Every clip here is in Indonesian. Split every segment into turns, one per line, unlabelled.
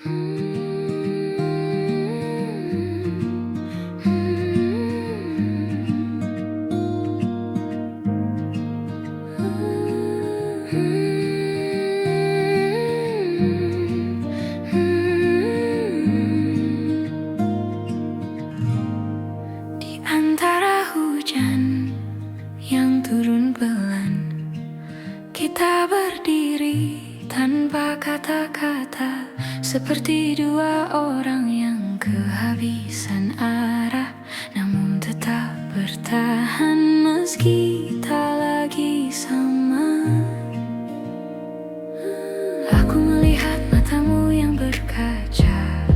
Di antara hujan yang turun pelan, kita berdiri tanpa kata-kata, seperti dua orang yang kehabisan arah, namun tetap bertahan meski tak lagi sama. Aku melihat matamu yang berkaca,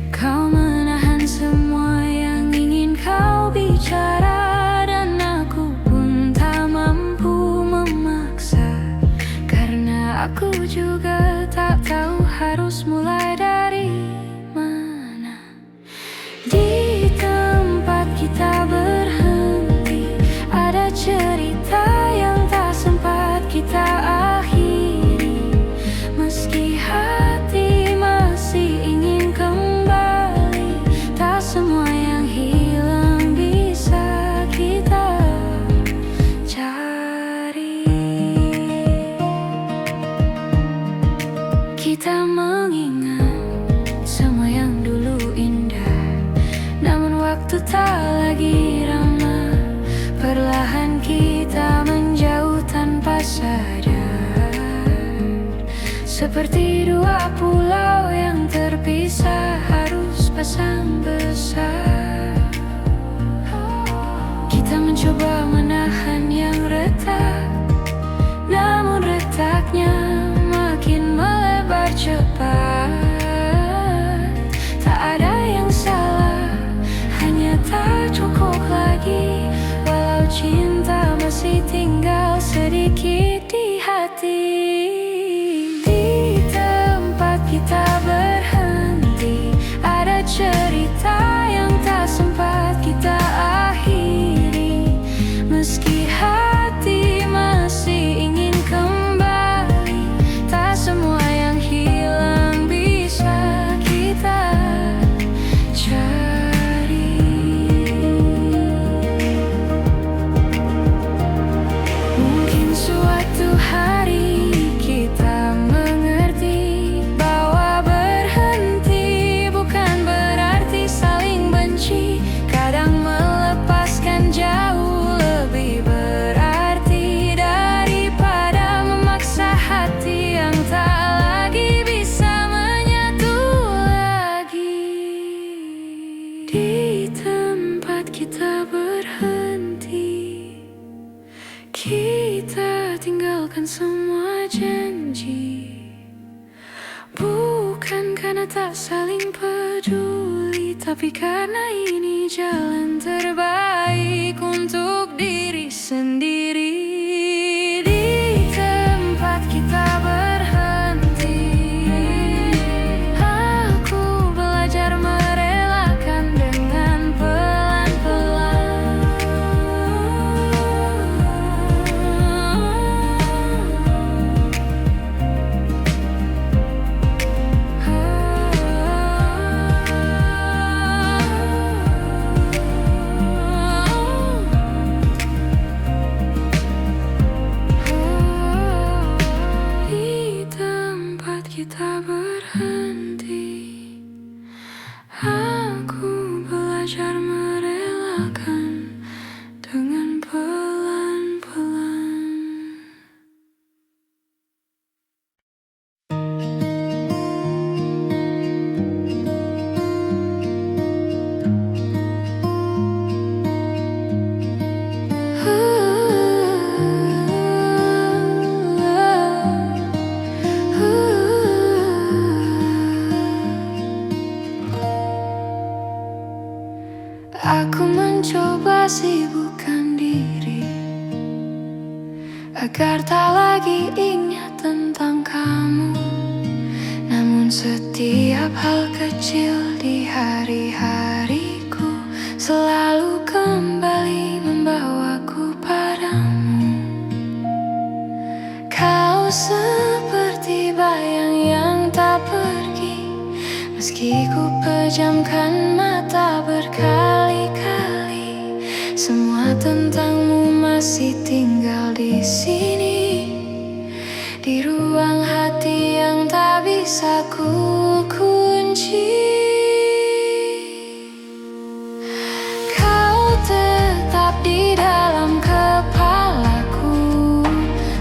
kau menahan semua yang ingin kau bicara, dan aku pun tak mampu memaksa, karena aku juga tak tahu harus mulai dari mana. Di tempat kita berhenti, ada cerita yang tak sempat kita akhiri, meski hati masih ingin kembali. Tak semua yang hilang bisa kita cari. Kita mengingat semua yang dulu indah, namun waktu tak lagi ramah. Perlahan kita menjauh tanpa sadar, seperti dua pulau yang terpisah harus pasang besar. Kita mencoba menahan yang retak, namun retaknya makin melebar cepat. Tak ada yang salah, hanya tak cukup lagi, walau cinta masih tinggal sedikit di hati. Di tempat kita berhenti, ada cerita yang tak sempat kita akhiri, meski hati masih ingin kembali. Tak semua yang hilang bisa kita cari. Mungkin suatu hari kita mengerti bahwa berhenti bukan berarti saling benci. Kadang melepaskan jauh lebih berarti daripada memaksa hati yang tak lagi bisa menyatu lagi. Di tempat kita berhenti, kita tinggalkan semua janji, bukan karena tak saling peduli, tapi karena ini jalan terbaik untuk diri sendiri. Di tempat kita berhenti, aku belajar merelakan dengan pelan-pelan. Di tempat kita berhenti, aku belajar merelakan dengan pelan-pelan. Aku mencoba sibukkan diri agar tak lagi ingat tentang kamu, namun setiap hal kecil di hari-hariku selalu kembali membawaku padamu. Kau seperti bayang yang tak pernah memejamkan mata berkali-kali. Semua tentangmu masih tinggal di sini, di ruang hati yang tak bisa ku kunci. Kau tetap di dalam kepalaku,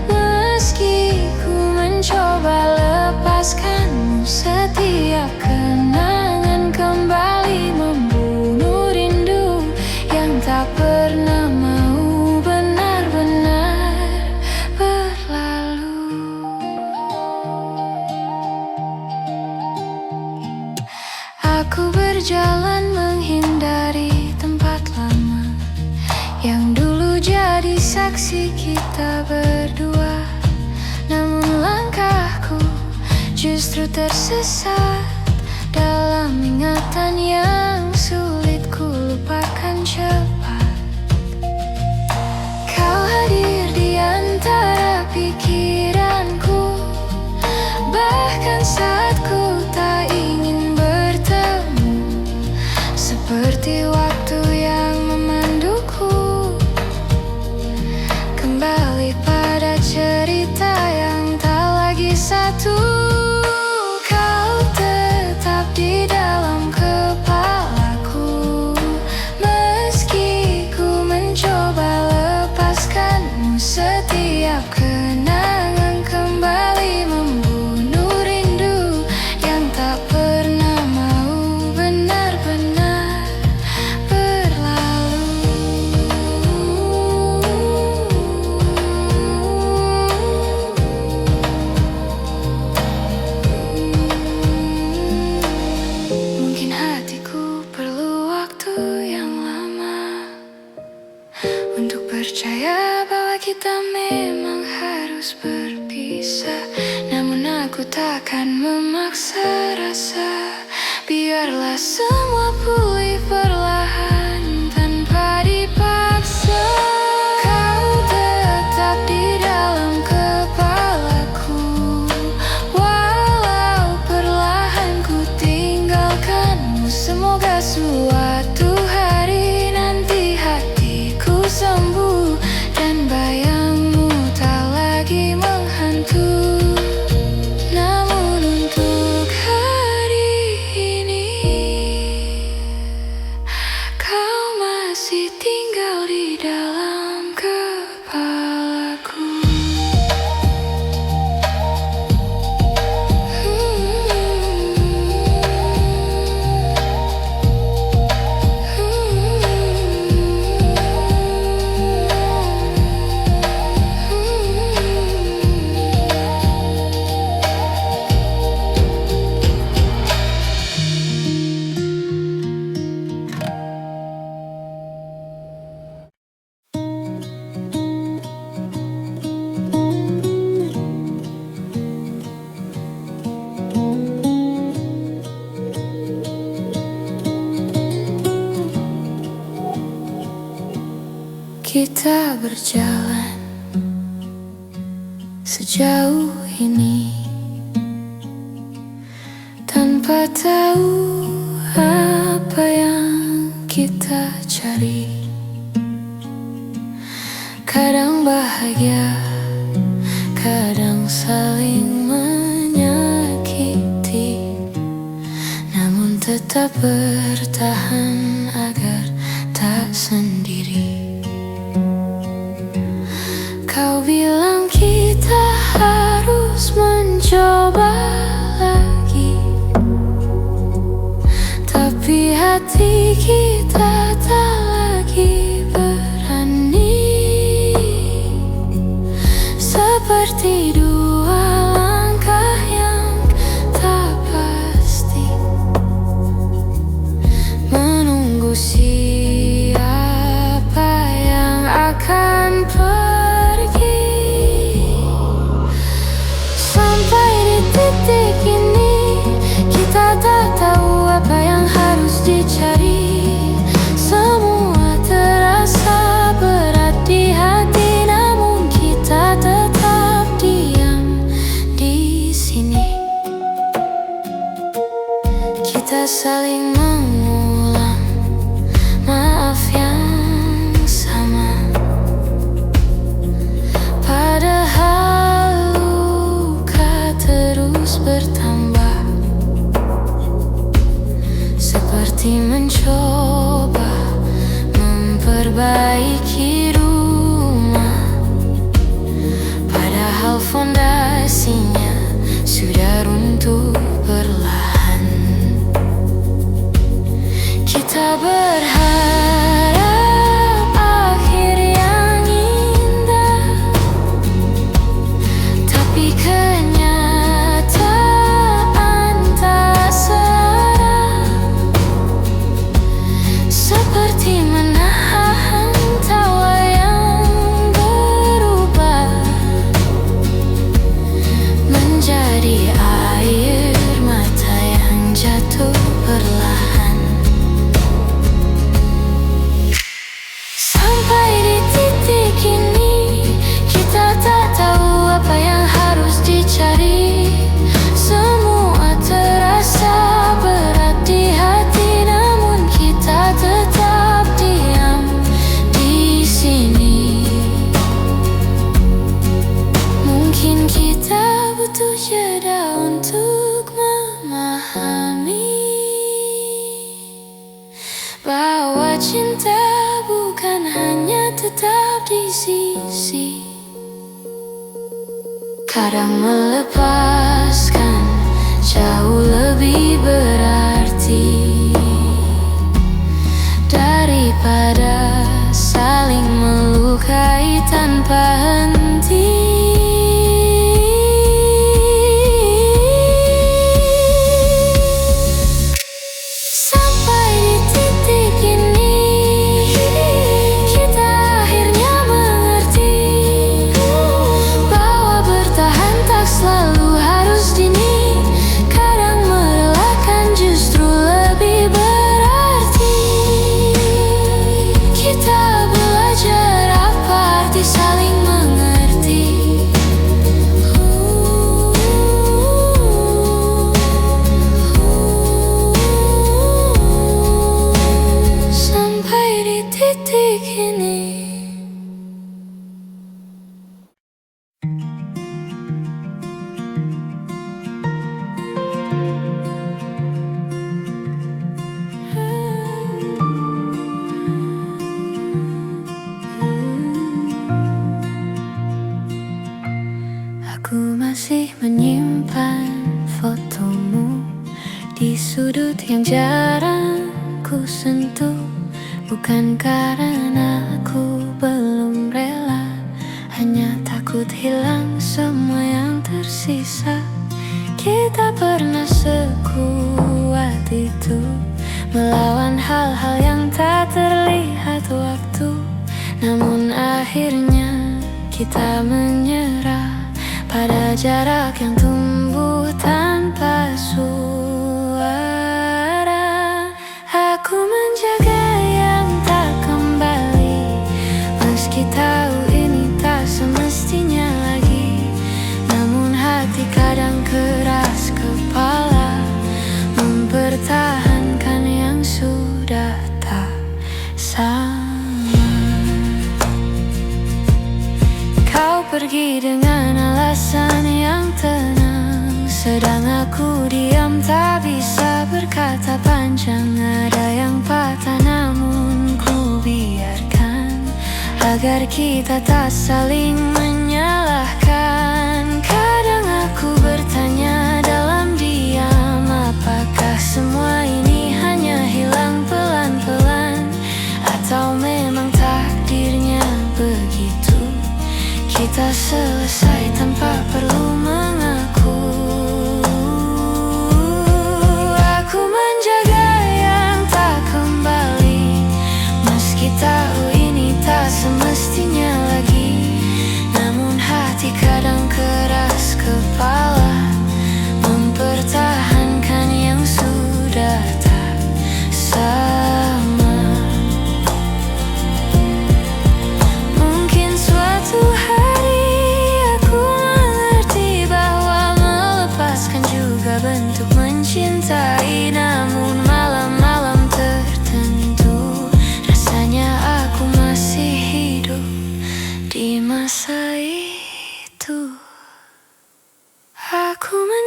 meski ku mencoba lepaskanmu. Setiap kenangan kembali membunuh rindu yang tak pernah mau benar-benar berlalu. Aku berjalan menghindari tempat lama yang dulu jadi saksi kita berdua. Namun langkahku justru tersesat dalam ingatan yang sulit ku lupakan cepat. Kau hadir di antara pikiranku, bahkan saat ku tak ingin bertemu. Seperti waktu yang memanduku kembali pada cerita yang tak lagi satu. Setiap kenangan kembali membunuh rindu yang tak pernah mau benar-benar berlalu. Mungkin hatiku perlu waktu yang lama untuk percaya bahwa kita memang harus berpisah. Namun aku takkan memaksa rasa. Biarlah semua pulih perlahan tanpa dipaksa. Kau tetap di dalam kepalaku, walau perlahan ku tinggalkanmu. Semoga suatu hari nanti hatiku sembuh dan bayangmu tak lagi menghantui. Namun untuk hari ini kau masih tinggal di dalam kepalaku. Kita berjalan sejauh ini tanpa tahu apa yang kita cari. Kadang bahagia, kadang saling menyakiti, namun tetap bertahan agar tak sendiri. Kau bilang kita harus mencoba lagi, tapi hati kita tak lagi berani. Seperti dua langkah yang tak pasti, menunggu siapa yang akan pergi. Sampai di titik ini kita tak tahu apa yang harus dicari. saling mengulang maaf yang sama, padahal luka terus bertambah, seperti mencoba memperbaiki rumah, padahal fondasinya sudah runtuh perlahan. Kita berharap akhir yang indah, tapi kenyataan tak serah, seperti menahan tawa yang berubah menjadi air mata yang jatuh perlahan. Sampai di titik ini, kita tak tahu apa yang harus dicari. Semua terasa berat di hati, namun kita tetap diam di sini. Mungkin kita butuh jeda untuk memahami bahwa cinta bukan hanya tetap di sisi. Kadang melepaskan jauh lebih berarti daripada saling melukai tanpa henti. Sampai di titik ini, kita akhirnya mengerti bahwa bertahan tak selalu harus dini. Kadang merelakan justru lebih berarti. Kita belajar apa arti saling mengerti. Sampai di titik ini. Aku masih menyimpan fotomu di sudut yang jarang ku sentuh. Bukan karena aku belum rela, hanya takut hilang semua yang tersisa. Kita pernah sekuat itu melawan hal-hal yang tak terlihat waktu, namun akhirnya kita menyerah pada jarak yang tumbuh tanpa suara. Aku menjaga yang tak kembali, meski tahu ini tak semestinya lagi. Namun hati kadang keras kepala, mempertahankan yang sudah tak sama. Kau pergi dengan alasan yang tenang, sedang aku diam tak bisa berkata panjang. Ada yang patah namun ku biarkan, agar kita tak saling menyalahkan. Kadang aku bertanya dalam diam, apakah semua ini hanya hilang pelan-pelan, atau memang takdirnya begitu. Kita selesai tanpa perlu mengaku. Aku menjaga yang tak kembali, meski tahu ini tak semestinya lagi. Namun hati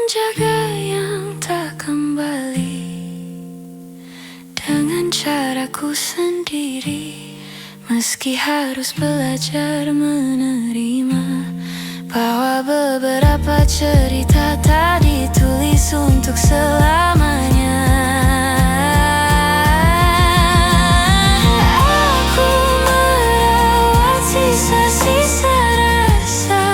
menjaga yang tak kembali dengan caraku sendiri. Meski harus belajar menerima bahwa beberapa cerita tak ditulis untuk selamanya. Aku merawat sisa-sisa rasa,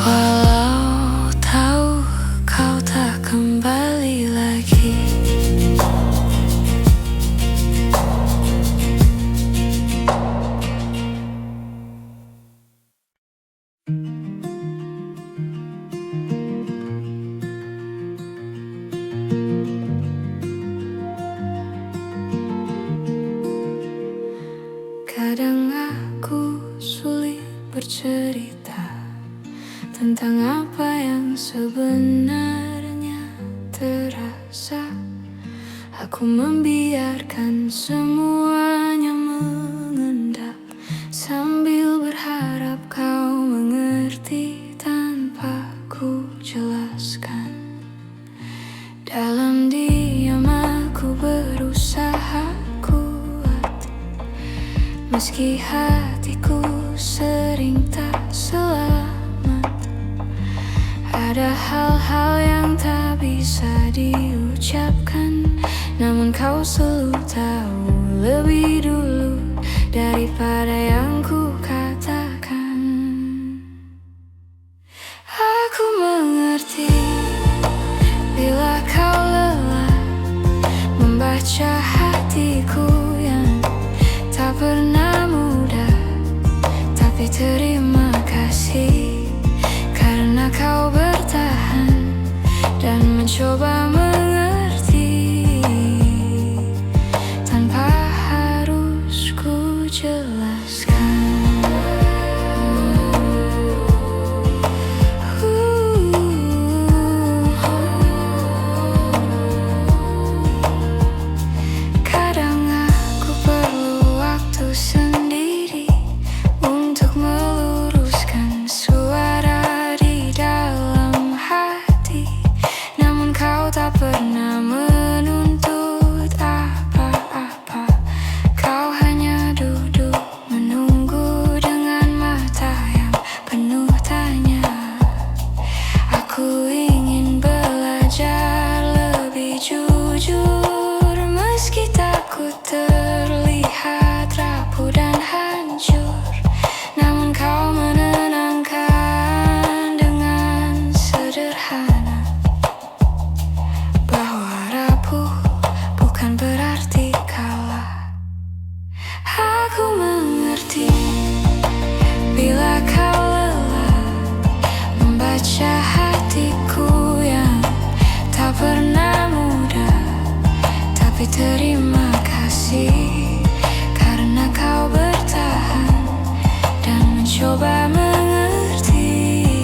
walau tahu kau tak kembali lagi. Kadang aku sulit bercerita tentang apa yang sebenarnya terasa. Aku membiarkan semuanya mengendap sambil berharap kau mengerti tanpa ku jelaskan. Dalam diam aku berusaha kuat, meski hatiku sering tak selamat. Ada hal-hal yang tak bisa diucapkan, namun kau selalu tahu lebih dulu daripada yang ku katakan. Aku mengerti bila kau lelah membaca hatiku yang tak pernah mudah. Tapi terima kasih karena kau bertahan dan mencoba mengerti tanpa harus ku jelaskan. Kadang aku perlu waktu sendiri untuk meluruskan suara di dalam hati, namun kau tak pernah menuntut apa-apa. Kau hanya duduk menunggu dengan mata yang penuh tanya. Aku ingin belajar lebih jujur, meski takut terlihat rapuh dan hancur. Namun kau menenangkan dengan sederhana bahwa rapuh bukan berarti kalah. Aku mengerti bila kau lelah membaca hatiku yang tak pernah mudah. Tapi terima kasih karena kau bertahan dan mencoba mengerti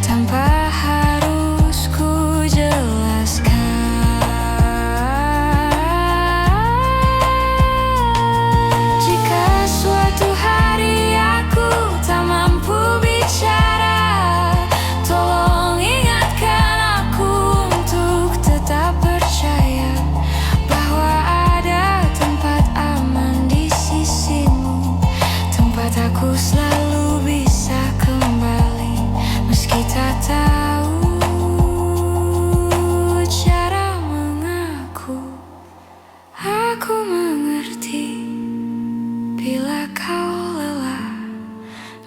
tanpa harus ku jelaskan. Jika suatu hari aku tak mampu bicara, tolong ingatkan aku untuk tetap percaya bahwa ada tempat aman di sisimu, tempat aku selalu bisa kembali meski tak tahu cara mengaku. Aku mengerti bila kau lelah,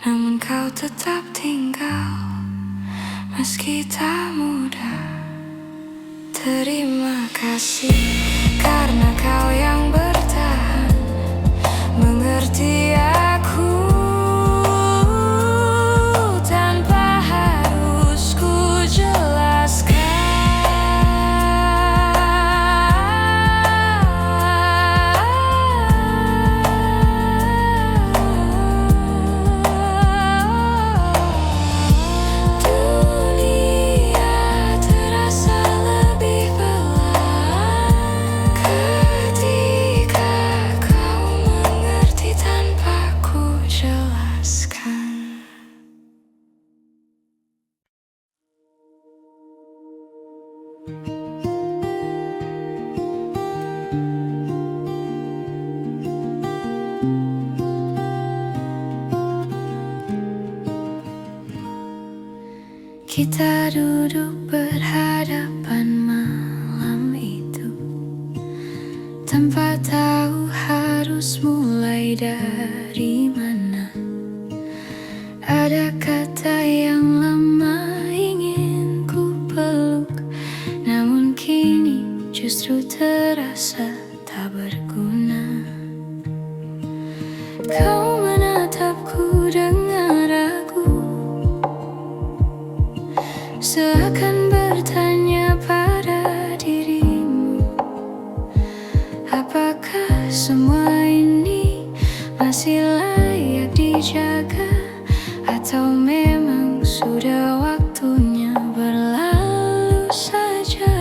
namun kau tetap tinggal meski tak mudah. Terima kasih karena kau yang bertahan mengerti aku tanpa harus ku jelaskan. Dunia terasa lebih pelan ketika Kita duduk berhadapan malam itu, tanpa tahu harus mulai dari mana. Ada kata yang lama ingin ku peluk, namun kini justru terasa tak berguna. Kau menatapku dengan ragu, seakan bertanya pada dirimu, apakah semua ini masih layak dijaga, atau memang sudah waktunya berlalu saja.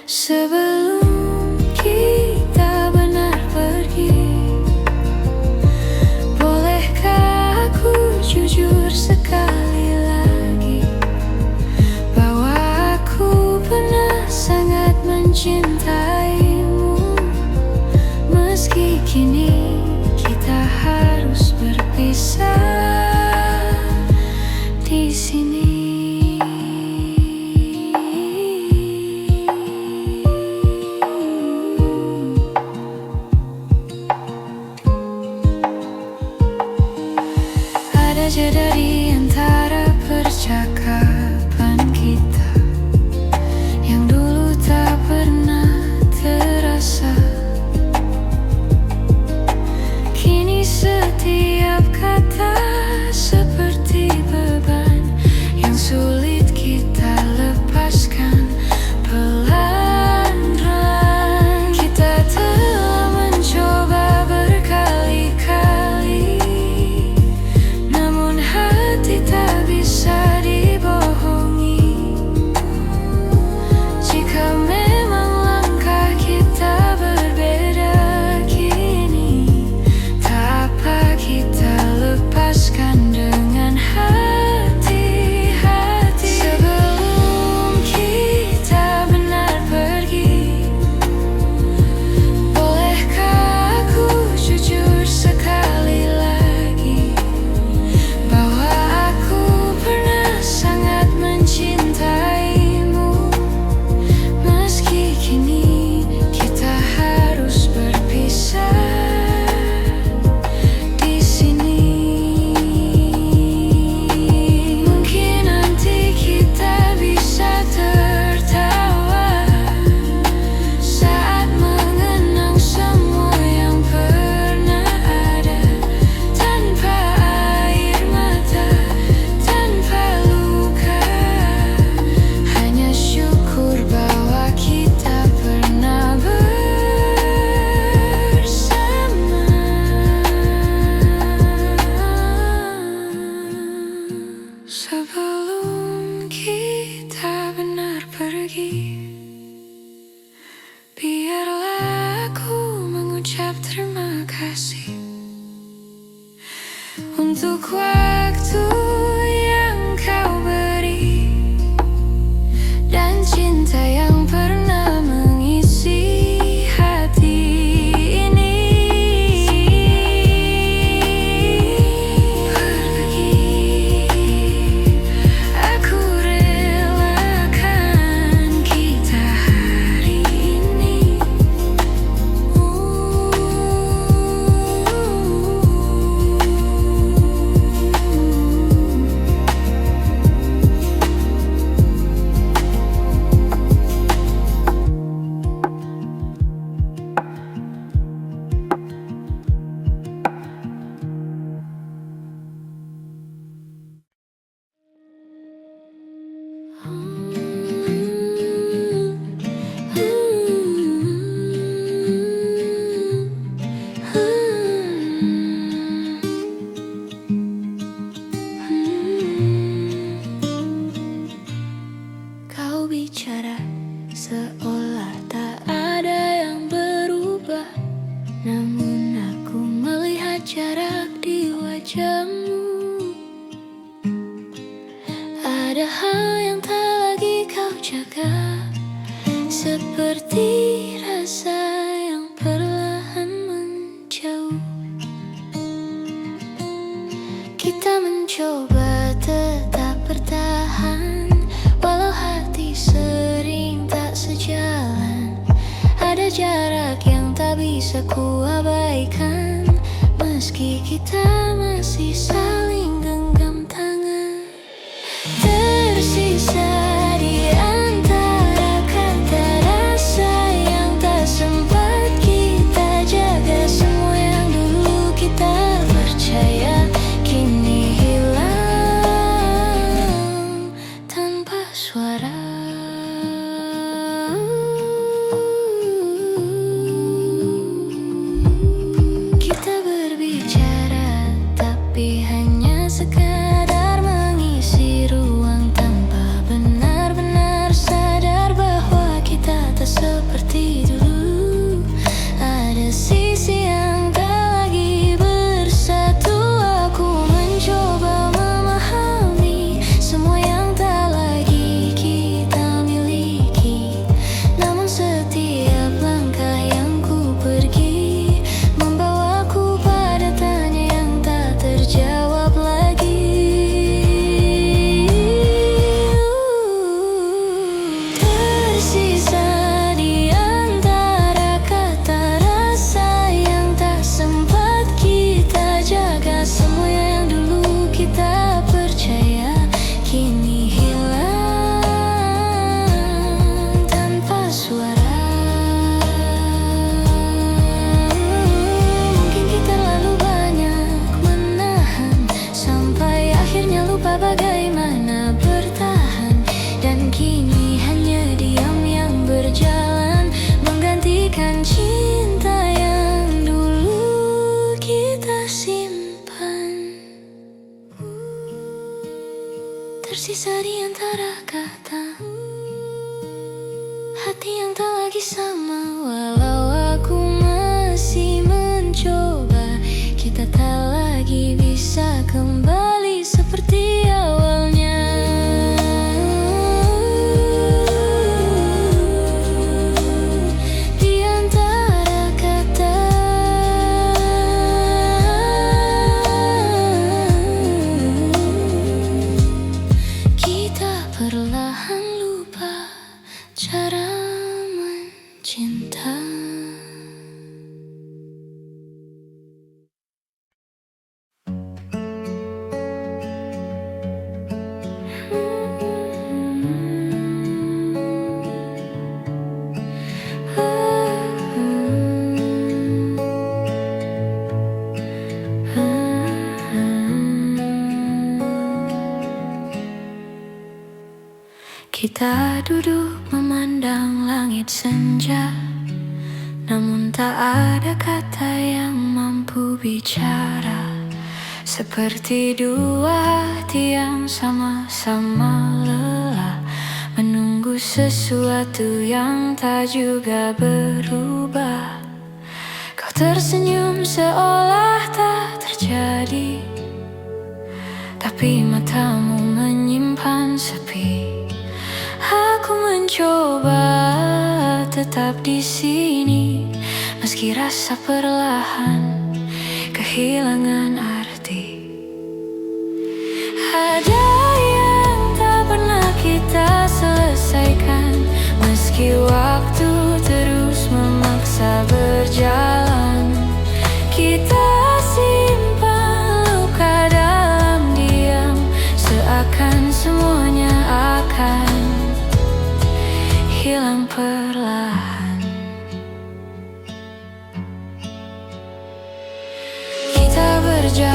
Sebelum kita benar pergi, bolehkah aku jujur sekali lagi bahwa aku pernah sangat mencintaimu. Meski kini kita harus berpisah di sini. Ada jeda di antara percakapan kita yang dulu tak pernah terasa. Kini setiap kata seperti beban yang sulit kita lepaskan pelan-pelan. Kita telah mencoba berkali-kali, namun hati tak bisa dibohongi. Jika memang langkah kita berbeda kini, tak apa kita lepaskan dengan hati-hati. Sebelum kita benar pergi, bolehkah aku jujur sekali lagi bahwa aku pernah sangat mencintaimu. Meski kini kita harus berpisah di sini. Mungkin nanti kita bisa tertawa saat mengenang semua yang pernah ada, tanpa air mata, tanpa luka. Hanya syukur bahwa kita pernah bersama. Sebelum kita benar pergi, biarlah aku mengucap terima kasih untuk waktu yang kau beri dan cinta yang pernah mengisi hati ini. Pergi, aku relakan kita hari ini. Kau bicara seolah tak ada yang berubah, namun aku melihat jarak di wajahmu. Ada hal yang tak lagi kau jaga, seperti rasa yang perlahan menjauh. Kita menjauh mencoba tetap bertahan, walau hati sering tak sejalan. Ada jarak yang tak bisa ku abaikan, meski kita masih saling genggam tangan. Tersisa di antara kata rasa yang tak sempat kita jaga. Semua yang dulu kita percaya kini hilang tanpa suara. Kita berbicara tapi hanya sekadar mengisi ruang, tanpa benar-benar sadar bahwa kita tak seperti dulu. Ada sisi yang tak lagi bersatu. Aku mencoba memahami semua yang tak lagi kita miliki. Namun setiap langkah yang ku pergi membawaku pada tanya yang tak terjawab lagi. Tersisa di antara kata rasa yang tak sempat kita jaga. Semua yang dulu kita percaya kini hilang tanpa suara. Mungkin kita terlalu banyak menahan, sampai akhirnya lupa bagaimana bertahan. Dan kini hanya diam yang berjalan, menggantikan cinta yang dulu kita simpan. Tersisa di antara kata hati yang tak lagi sama. Walau aku masih mencoba, kita tak lagi bisa kembali seperti awalnya. Di antara kata kita perlahan lupa cara mencinta. Kita duduk memandang langit senja, namun tak ada kata yang mampu bicara. Seperti dua hati yang sama-sama lelah, menunggu sesuatu yang tak juga berubah. Kau tersenyum seolah tak terjadi, tapi matamu menyimpan sepi. Aku mencoba tetap di sini, meski rasa perlahan kehilangan arti. Ada yang tak pernah kita selesaikan, meski waktu terus memaksa berjalan. Kita simpan luka dalam diam, seakan semuanya akan hilang perlahan. Kita berjalan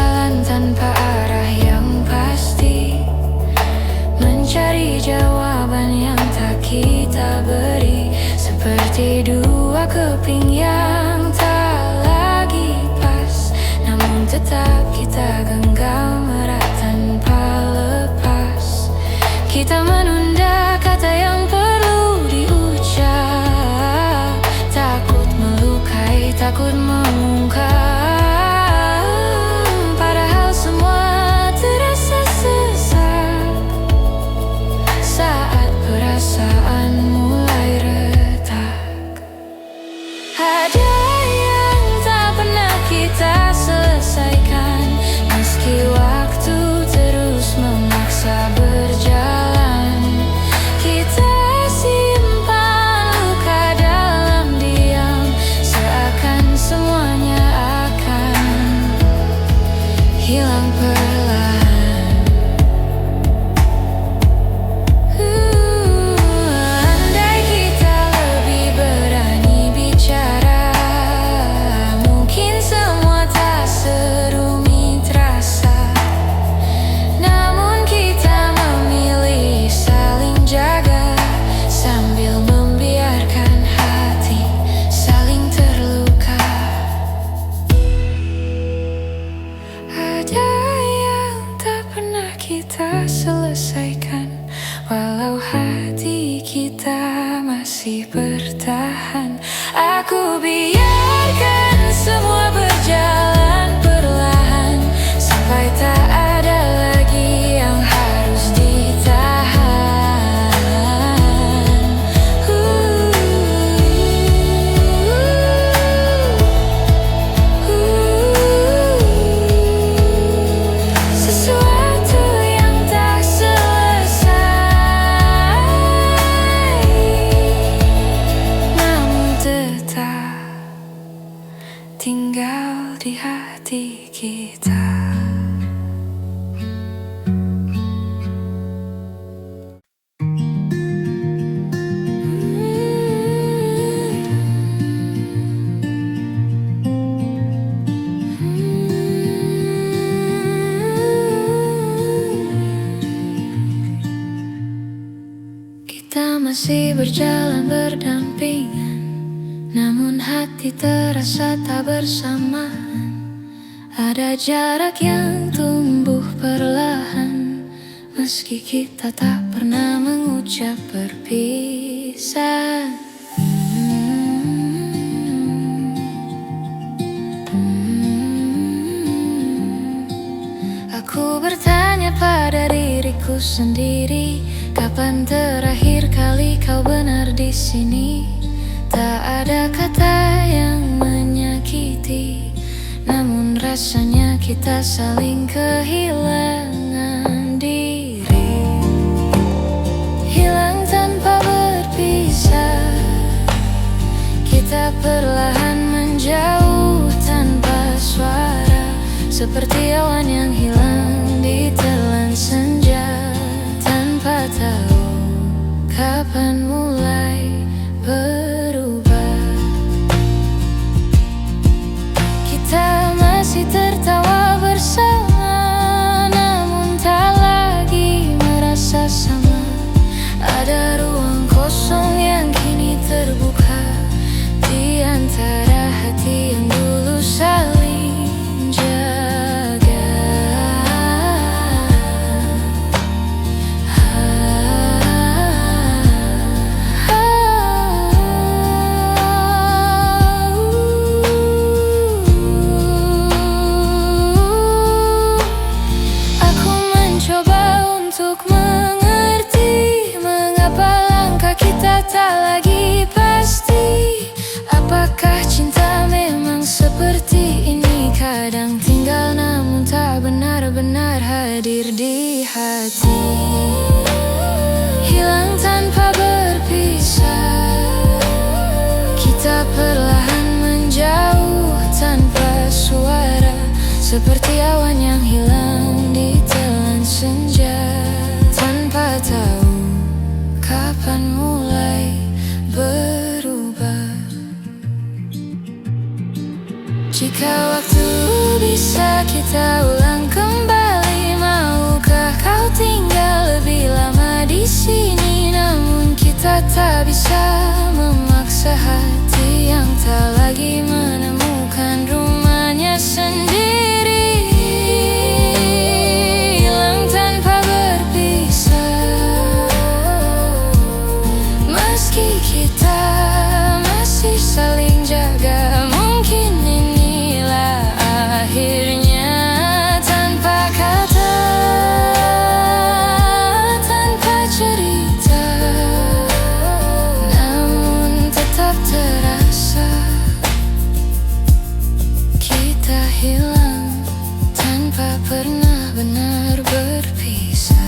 kita selesaikan. Walau hati kita masih bertahan, aku biarkan semua berjalan perlahan, sampai tak ada lagi yang harus ditahan. Sesuatu yang tak selesai, namun tetap tinggal di hati kita. Kita masih berjalan berdampingan, namun hati terasa tak bersamaan. Ada jarak yang tumbuh perlahan, meski kita tak pernah mengucap berpisah. Aku bertanya pada diriku sendiri, kapan terakhir kali kau benar di sini? Tak ada kata yang menyakiti, namun rasanya kita saling kehilangan diri. Hilang tanpa berpisah, kita perlahan menjauh tanpa suara, seperti awan yang hilang di telan senja, tanpa tahu kapan mulai berubah. Kita masih tertawa bersama, namun tak lagi merasa sama. Ada ruang kosong yang kini terbuka di antara hati yang dulu saling jaga. Aku mencoba untuk mengerti mengapa langkah kita tak lagi pasti. Apakah cinta memang seperti ini? Kadang tinggal namun tak benar-benar hadir di hati. Hilang tanpa berpisah, kita perlahan menjauh tanpa suara, seperti awan yang hilang di telan senja, tanpa tahu kapan mulai berubah. Jika waktu bisa kita ulang kembali, maukah kau tinggal lebih lama di sini? Namun kita tak bisa memaksa hati yang tak lagi menemukan rumahnya sendiri. Hilang tanpa berpisah, meski kita masih saling jaga. Mungkin inilah akhirnya, tanpa kata, tanpa cerita, namun tetap terasa kita hilang tanpa pernah benar berpisah.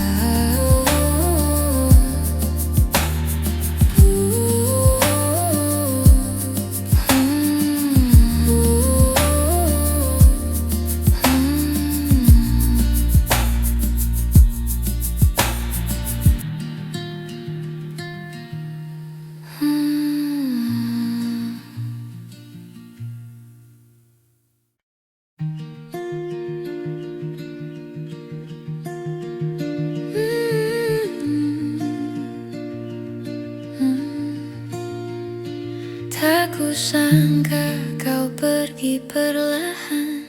Tak kusangka kau pergi perlahan,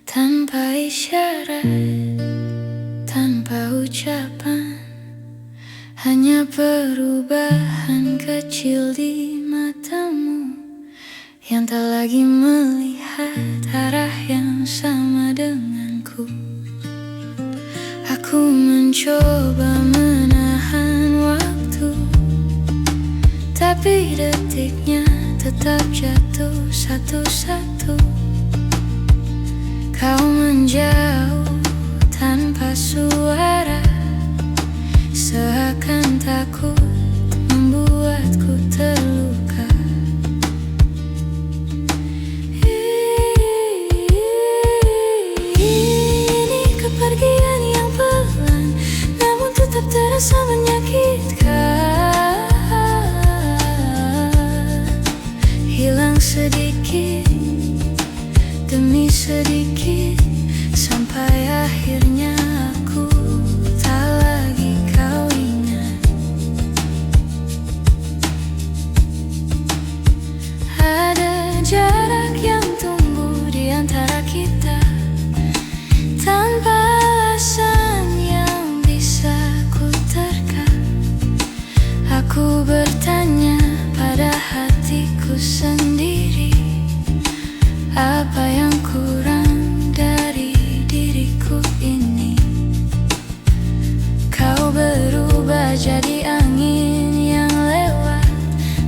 tanpa isyarat, tanpa kecil di matamu yang tak lagi melihat arah yang sama denganku. Aku mencoba menahan waktu, tapi detiknya tetap jatuh satu-satu. Kau menjauh tanpa suara, seakan takut membuatku terluka. Ini kepergian yang pelan, namun tetap terasa menyakitkan. Hilang sedikit demi sedikit, sampai akhirnya aku tak lagi kau ingat. Ada jarak yang tumbuh di antara kita, tanpa alasan yang bisa ku terka. Aku bertanya pada hatiku sendiri, apa yang kurang dari diriku ini? Kau berubah jadi angin yang lewat,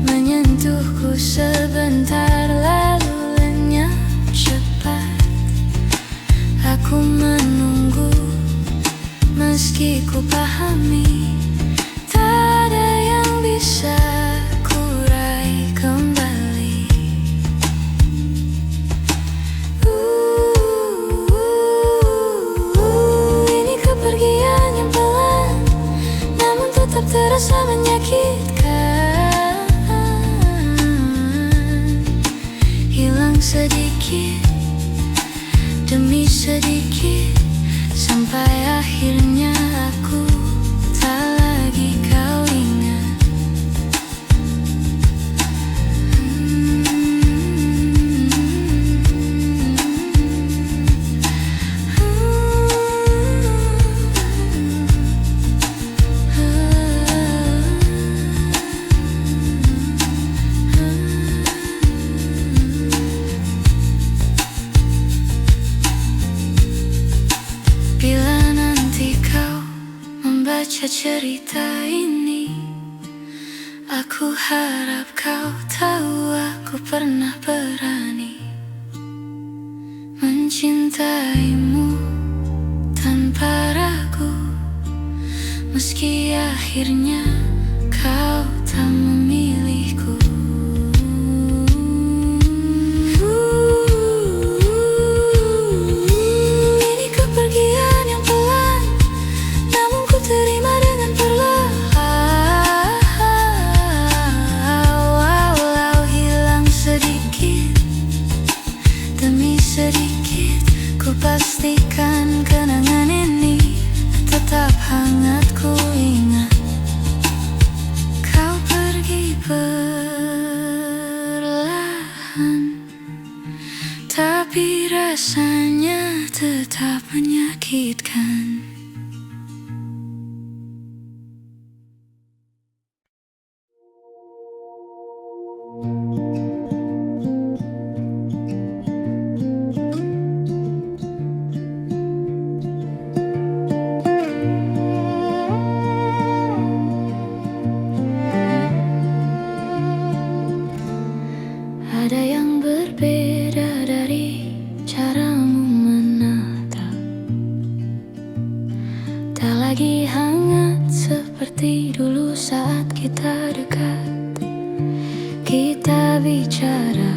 menyentuhku sebentar lalu lenyap cepat. Aku menunggu meski ku pahami tak ada yang bisa ku raih kembali. Ini kepergian yang pelan, namun tetap terasa menyakitkan. Hilang sedikit demi sedikit, sampai akhirnya aku tak lagi kau ingat. Bila nanti kau membaca cerita ini, aku harap kau tahu aku pernah berani mencintaimu tanpa ragu, meski akhirnya kau tak memilihku. Ini kepergian yang pelan, namun ku terima dengan perlahan. Walau hilang sedikit demi sedikit, ku pastikan kenangan ini tetap hangat ku ingat. Kau pergi perlahan, tapi rasanya tetap menyakitkan. Ada yang berbeda dari caramu menatap, tak lagi hangat seperti dulu saat kita dekat. Kita bicara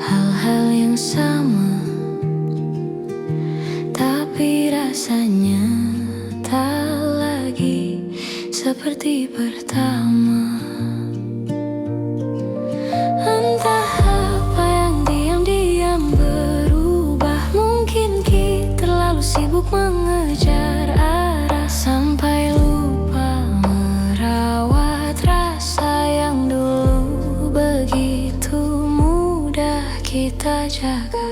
hal-hal yang sama, tapi rasanya tak lagi seperti pertama. Entah apa yang diam-diam berubah, mungkin kita terlalu sibuk mengejar arah sampai lupa merawat rasa yang dulu begitu mudah kita jaga.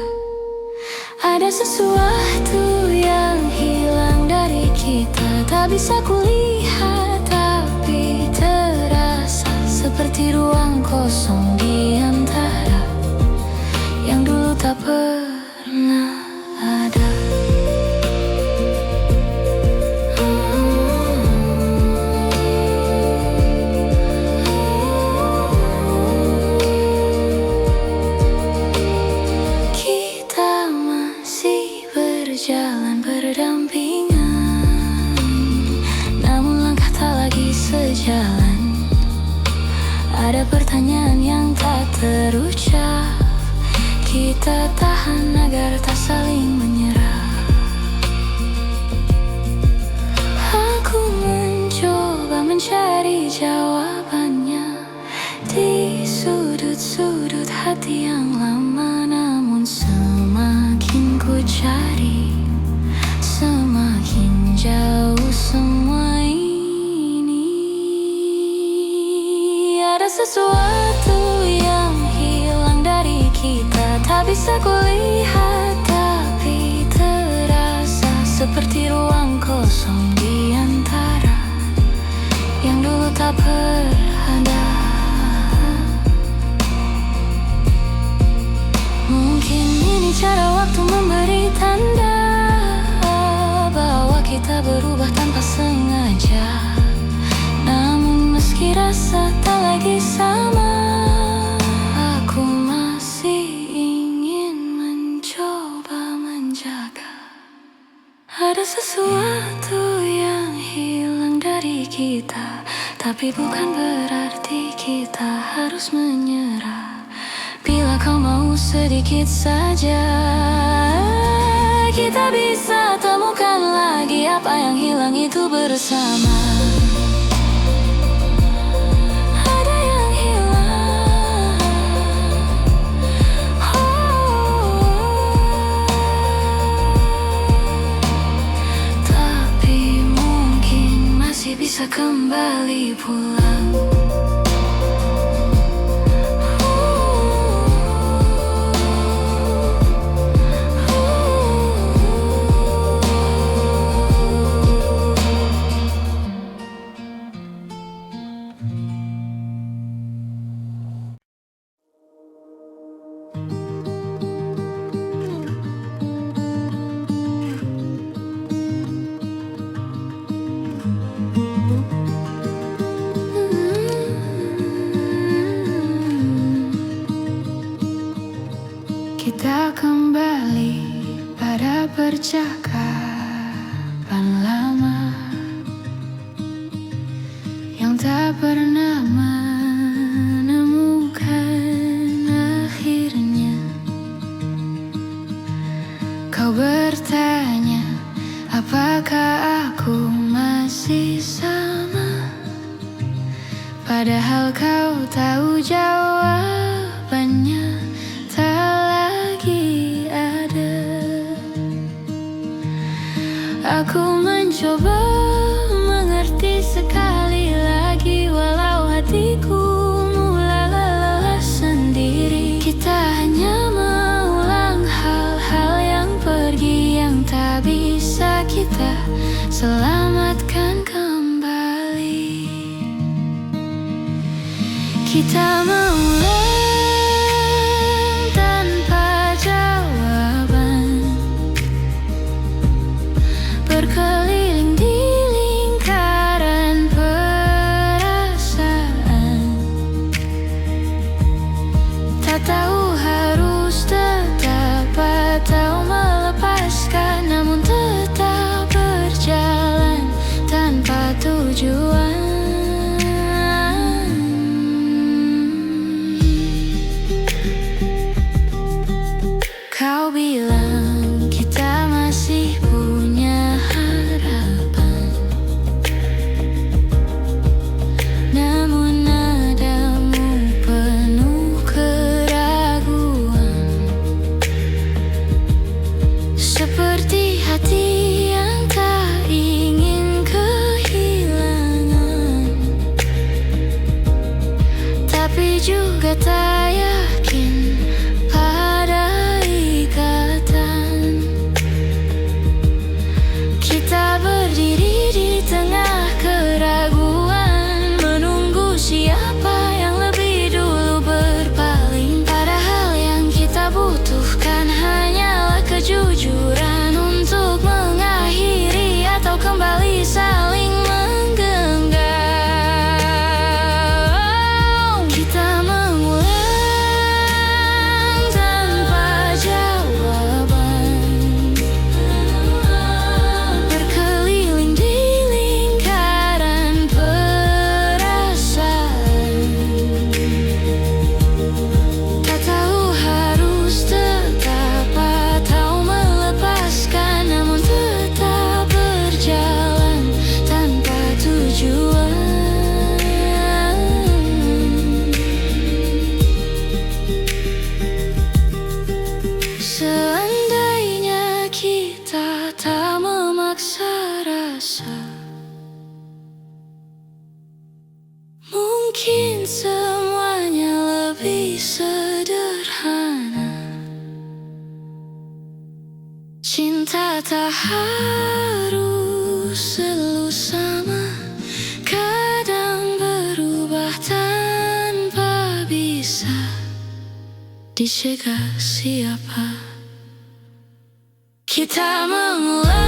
Ada sesuatu yang hilang dari kita, tak bisa kulihat tapi terasa. seperti ruang kosong di antara yang dulu tak pernah ada. Kita masih berjalan berdampingan, namun langkah tak lagi sejalan. Ada pertanyaan yang tak terucap, kita tahan agar tak saling menyerah. Aku mencoba mencari jawabannya di sudut-sudut hati yang lama, namun semakin ku cari, semakin jauh semua ini. Ada sesuatu yang hilang dari kita, tak bisa kulihat tapi terasa seperti ruang kosong di antara yang dulu tak berada. Mungkin ini cara waktu memberi tanda bahwa kita berubah tanpa sengaja. Namun meski rasa tak lagi sama, aku masih ingin mencoba menjaga. Ada sesuatu yang hilang dari kita, tapi bukan berarti kita harus menyerah. Bila kau mau sedikit saja, kita bisa temukan lagi apa yang hilang itu bersama. Bisa kembali pulang. Kita kembali pada percakapan lama yang tak pernah menemukan akhirnya. Kau bertanya, apakah aku masih sama? Padahal kau tahu jawabannya tak lagi ada. Aku mencoba mengerti sekali lagi, walau hatiku mulai lelah sendiri. Kita hanya mengulang hal-hal yang pergi, yang tak bisa kita selamatkan kembali. Kita mengulang tanpa jawaban, berkeliling di lingkaran perasaan. Tak tahu harus tetap atau melepaskan, namun tetap berjalan tanpa tujuan. memaksa rasa. Mungkin semuanya lebih sederhana. Cinta tak harus selalu sama, kadang berubah tanpa bisa dicegah. Siapa kita mengulang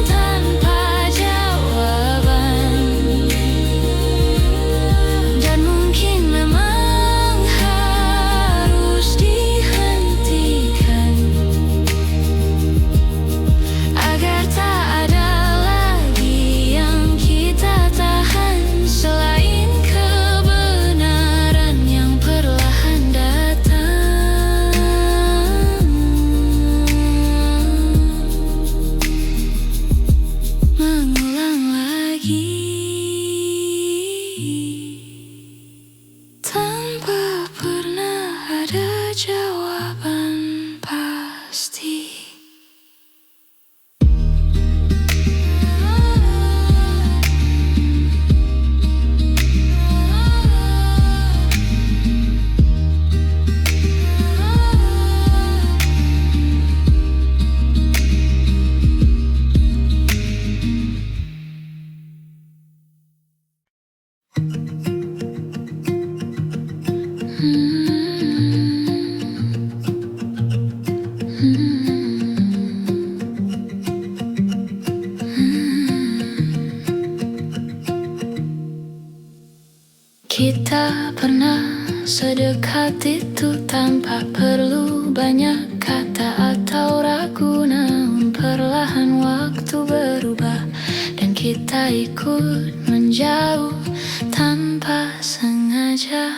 tanpa jawaban, dan mungkin memang harus dihentikan agar tak ada lagi yang kita tahan selain kebenaran yang perlahan datang. Mengulang lagi tanpa pernah ada jawaban pasti. Kita pernah sedekat itu tanpa perlu banyak kata atau ragu, namun perlahan waktu berubah dan kita ikut menjauh tanpa sengaja.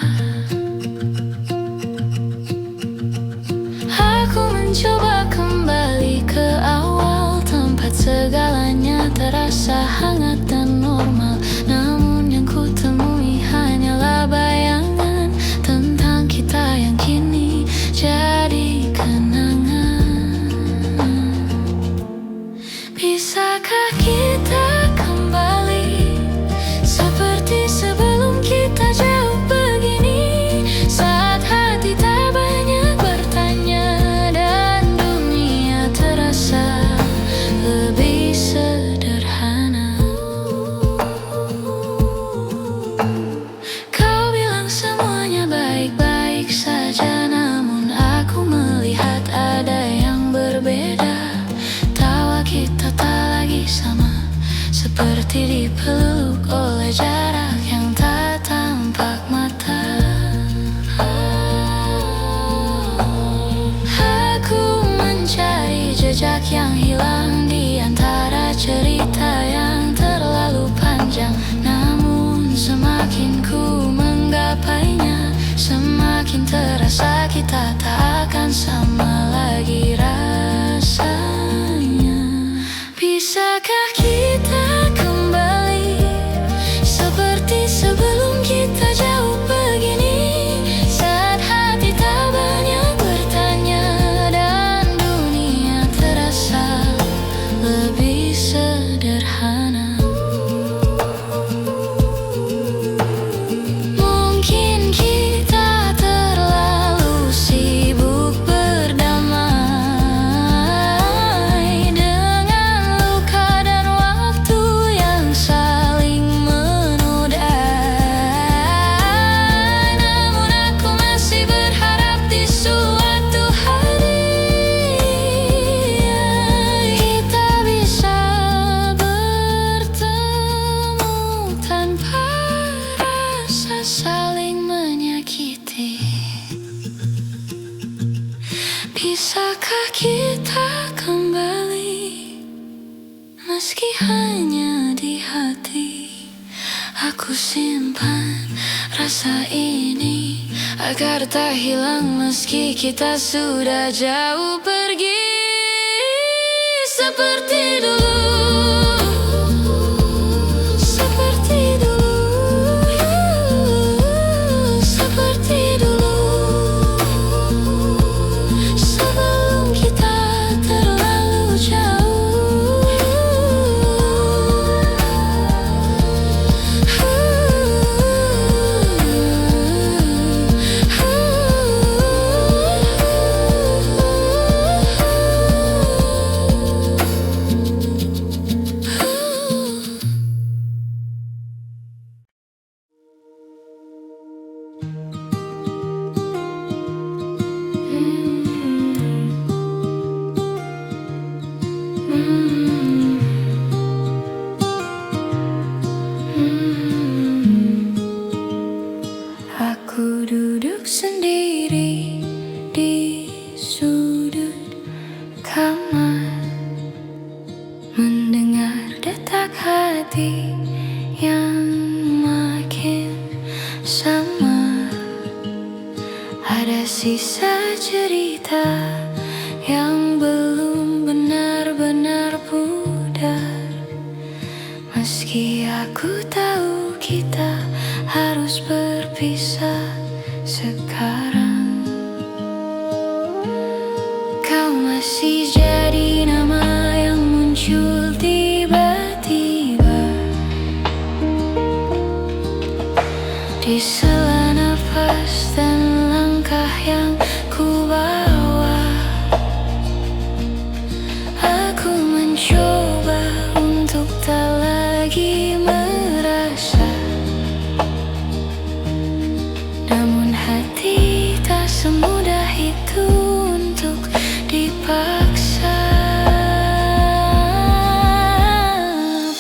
Aku mencoba kembali ke awal, tempat segalanya terasa hangat dan normal. Namun yang ku temui hanyalah bayangan tentang kita yang kini jadi kenangan. Bisakah kita kembali seperti sebelum kita jauh begini, saat hati tak banyak bertanya dan dunia terasa lebih sederhana. Kau bilang semuanya baik-baik saja, namun aku melihat ada yang berbeda. Tawa kita tak lagi sama, seperti dipeluk oleh jarak yang tak tampak mata. Aku mencari jejak yang hilang di antara cerita yang terlalu panjang. Namun semakin ku menggapainya, semakin terasa kita tak akan sama lagi rasanya. Bisakah kita kembali seperti sebelum kita jauh begini, saat hati tak banyak bertanya dan dunia terasa lebih sederhana. Mungkin kita terlalu sibuk berdamai dengan luka dan waktu yang saling menodai. Namun aku masih berharap di suatu hari kita bisa bertemu tanpa rasa saling menyakiti. Bisakah kita kembali meski hanya di hati? Aku simpan rasa ini agar tak hilang meski kita sudah jauh pergi. Seperti dulu, seperti dulu, seperti dulu, sebelum kita terlalu jauh. hati yang makin samar. Ada sisa cerita yang belum benar-benar pudar. Meski aku tahu kita harus berpisah sekarang, kau masih jadi nama yang muncul tiba-tiba di sela nafas dan langkah yang ku bawa. Aku mencoba untuk tak lagi merasa, namun hati tak semudah itu untuk dipaksa.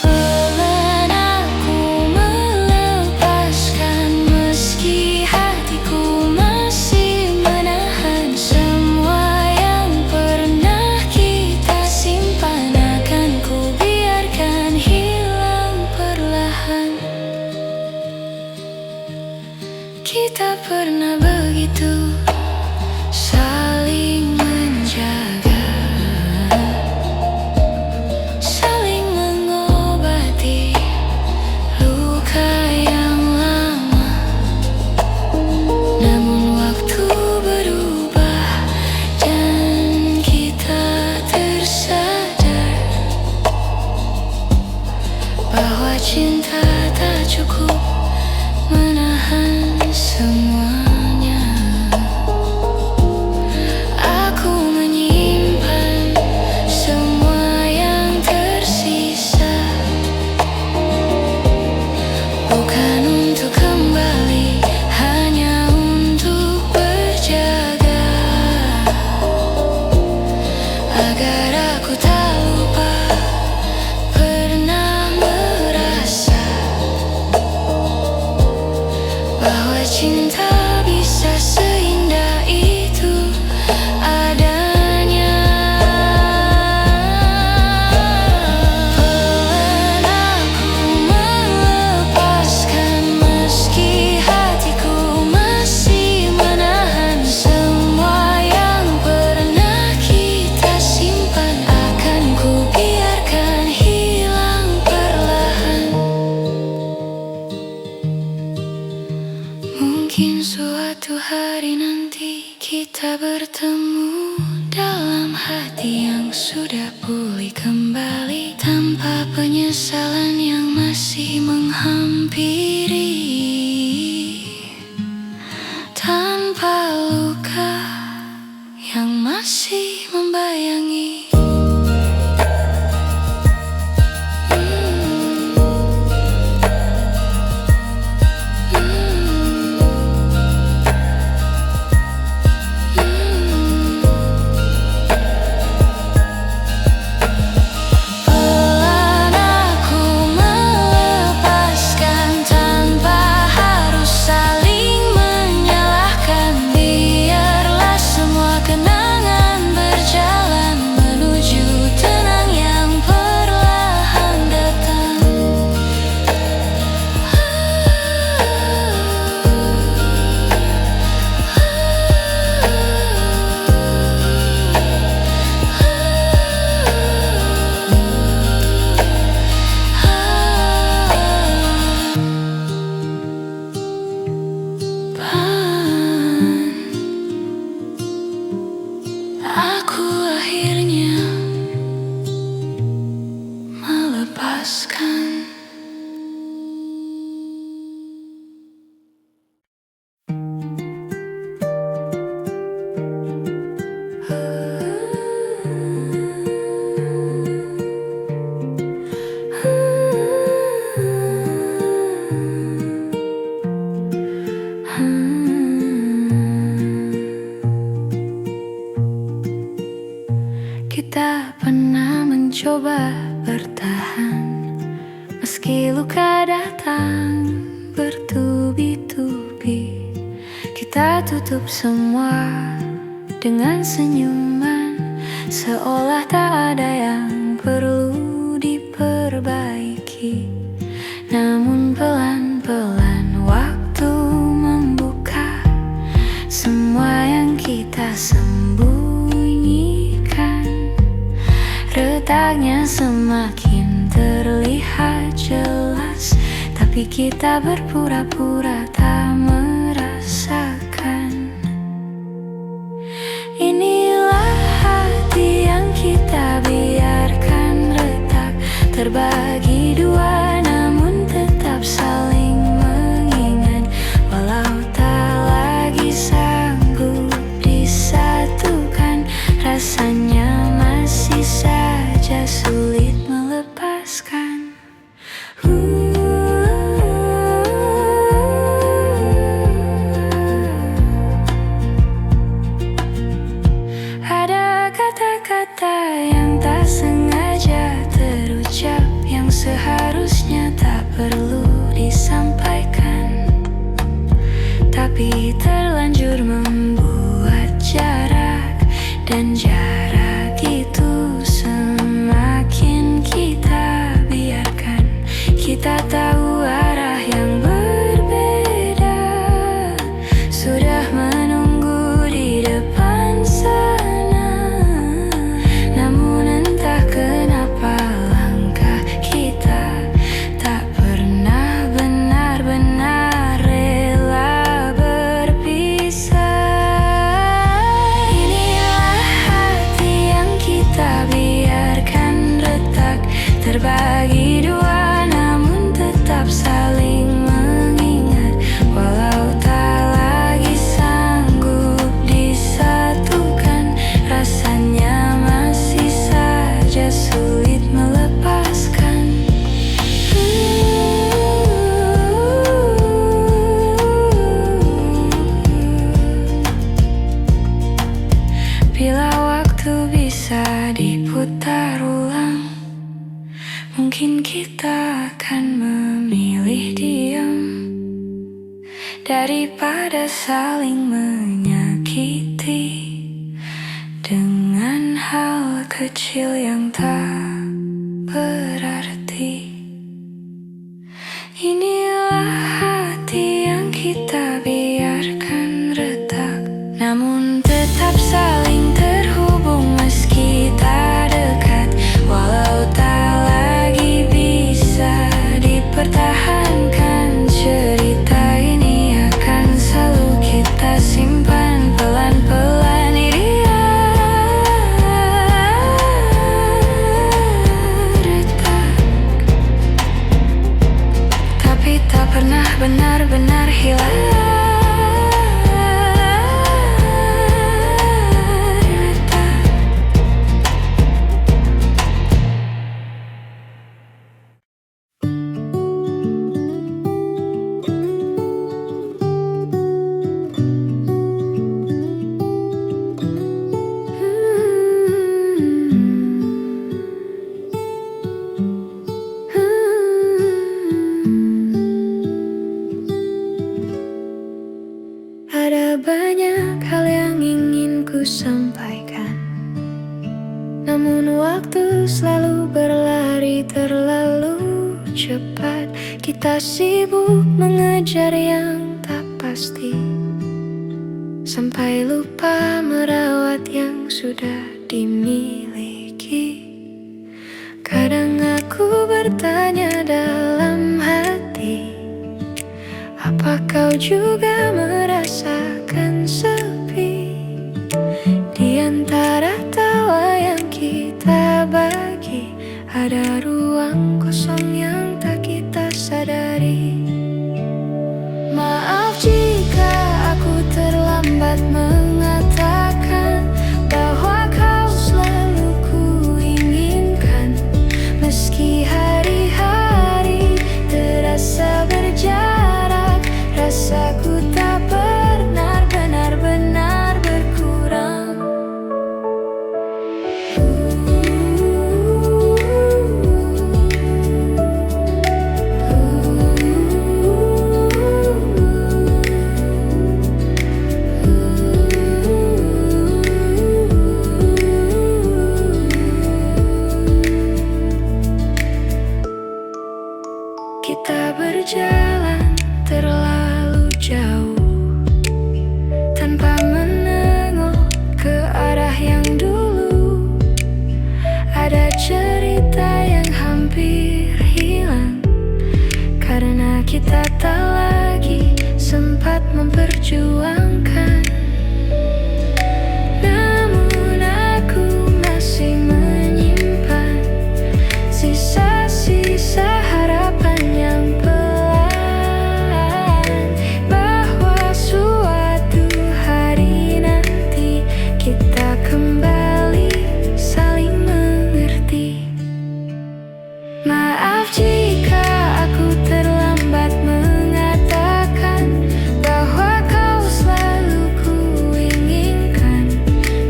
Pelan aku melepaskan, meski hatiku masih menahan semua yang pernah kita simpan. Akan ku biarkan hilang perlahan. Kita pernah begitu saling menjaga, saling mengobati luka yang lama. Namun waktu berubah dan kita tersadar bahwa cinta tak cukup menahan semuanya. Aku menyimpan semua yang tersisa, bukan untuk kembali, hanya untuk berjaga, agar aku tak lupa pernah merasa bahwa cinta bisa seindah itu adanya. Pelan aku melepaskan, meski hatiku masih menahan semua yang pernah kita simpan. Akan ku biarkan hilang perlahan. Mungkin suatu hari nanti kita bertemu dalam hati yang sudah pulih kembali, tanpa penyesalan yang masih menghampiri, tanpa luka yang masih membayangi. Aku akhirnya melepaskan. Kita pernah mencoba bertahan, meski luka datang bertubi-tubi. Kita tutup semua dengan senyuman, seolah tak ada yang perlu diperbaiki. Retaknya semakin terlihat jelas, tapi kita berpura-pura tak merasakan. Inilah hati yang kita biarkan retak, terbagi dua namun tetap saling mengingat. Walau tak lagi sanggup disatukan, rasanya masih saja sulit melepaskan. Ada kata-kata yang tak sengaja terucap, yang seharusnya tak perlu disampaikan, tapi terlanjur membuat jarak. Dan jarak itu semakin kita biarkan. Kita tahu arah yang berbeda, sudah menunggu di depan sana. Namun entah kenapa langkah kita tak pernah benar-benar rela berpisah. Inilah hati yang kita biarkan retak, terbagi dua namun tetap saling mengingat. Walau tak lagi sanggup disatukan, rasanya masih saja sulit melepaskan. Bila waktu bisa diputar ulang, mungkin kita akan memilih diam daripada saling menyakiti dengan hal kecil yang tak berarti. Inilah hati yang kita biarkan retak, namun tetap saling terhubung meski tak dekat. Walau tak lagi bisa dipertahankan, cerita ini akan selalu kita simpan pelan-pelan. Dia retak, tapi tak pernah benar-benar hilang. Ada banyak hal yang ingin ku sampaikan, namun waktu selalu berlari terlalu cepat. Kita sibuk mengejar yang tak pasti, sampai lupa merawat yang sudah dimiliki. Kadang aku bertanya dalam hati, apa kau juga merasakan sepi? Di antara tawa yang kita bagi, ada ruang kosong yang tak kita sadari. Maaf jika aku terlambat mengatakan bahwa kau selalu ku inginkan. Meski hari-hari terasa berjarak, rasaku tak pernah benar-benar berkurang. kita tak lagi sempat memperjuangkan. Namun aku masih menyimpan sisa-sisa harapan yang pelan, bahwa suatu hari nanti kita kembali saling mengerti. Maaf jika aku terlambat mengatakan bahwa kau selalu kuinginkan.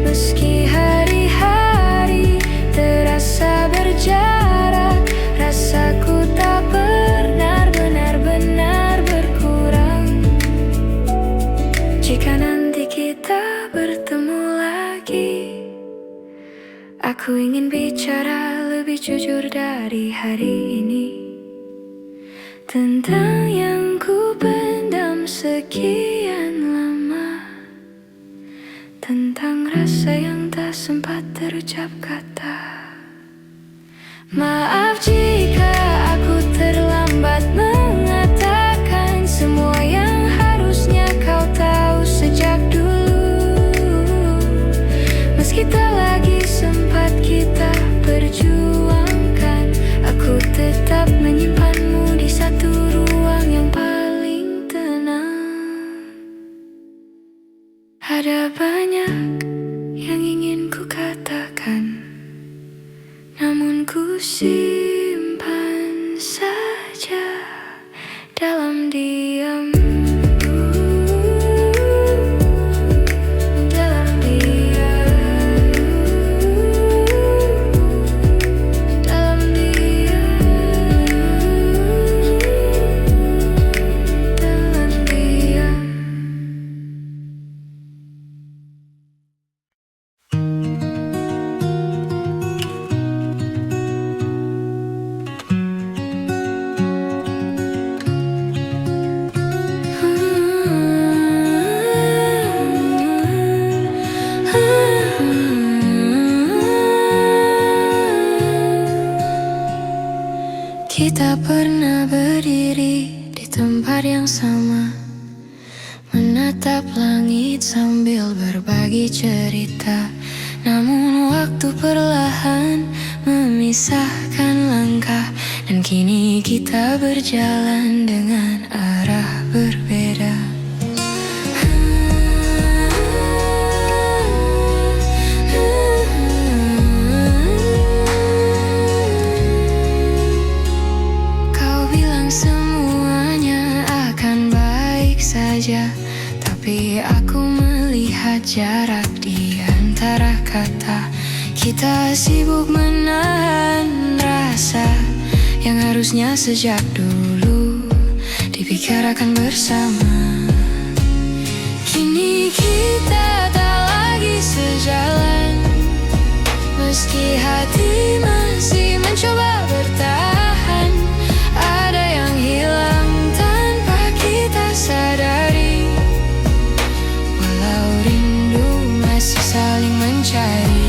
Meski hari-hari terasa berjarak, rasaku tak pernah benar-benar berkurang. Jika nanti kita bertemu lagi, aku ingin bicara lebih jujur dari hari ini, tentang yang ku pendam sekian lama, tentang rasa yang tak sempat terucap kata. Maaf jika aku terlambat mengatakan semua yang harusnya kau tahu sejak dulu. Meski tak lagi sempat kita perjuangkan, aku tetap menyimpanmu di satu ruang yang paling tenang. Ada banyak yang ingin ku katakan, namun ku simpan saja dalam diam. Dalam diam. Dalam diam. Dalam diam. Kita pernah berdiri di tempat yang sama, menatap langit sambil berbagi cerita. Namun waktu perlahan memisahkan langkah, dan kini kita berjalan dengan arah berbeda. Kau bilang semuanya akan baik saja, tapi aku melihat jarak di antara kata. Kita sibuk menahan rasa yang harusnya sejak dulu dibicarakan bersama. Kini kita tak lagi sejalan, meski hati masih mencoba bertahan. Ada yang hilang tanpa kita sadari, walau rindu masih saling mencari.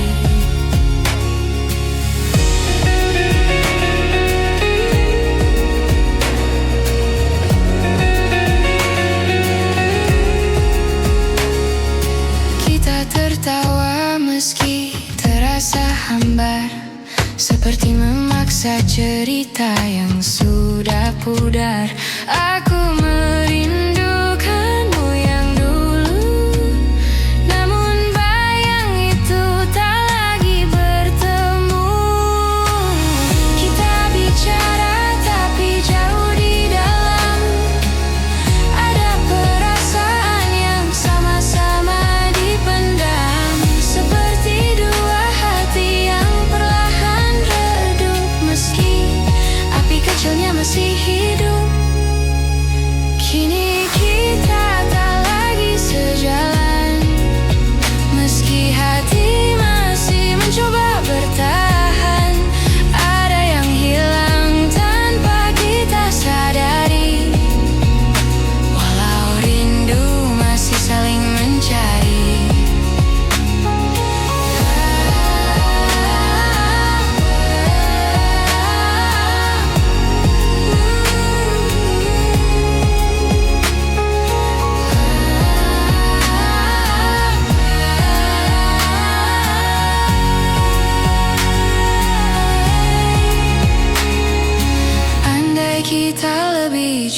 Kita tertawa meski terasa hambar, seperti memaksa cerita yang sudah pudar. Aku merindukanmu yang dulu, namun bayang itu tak lagi bertemu. Kita bicara tapi jauh di dalam, ada perasaan yang sama-sama dipendam, seperti dua hati yang perlahan redup. Meski api kecilnya masih hidup, kini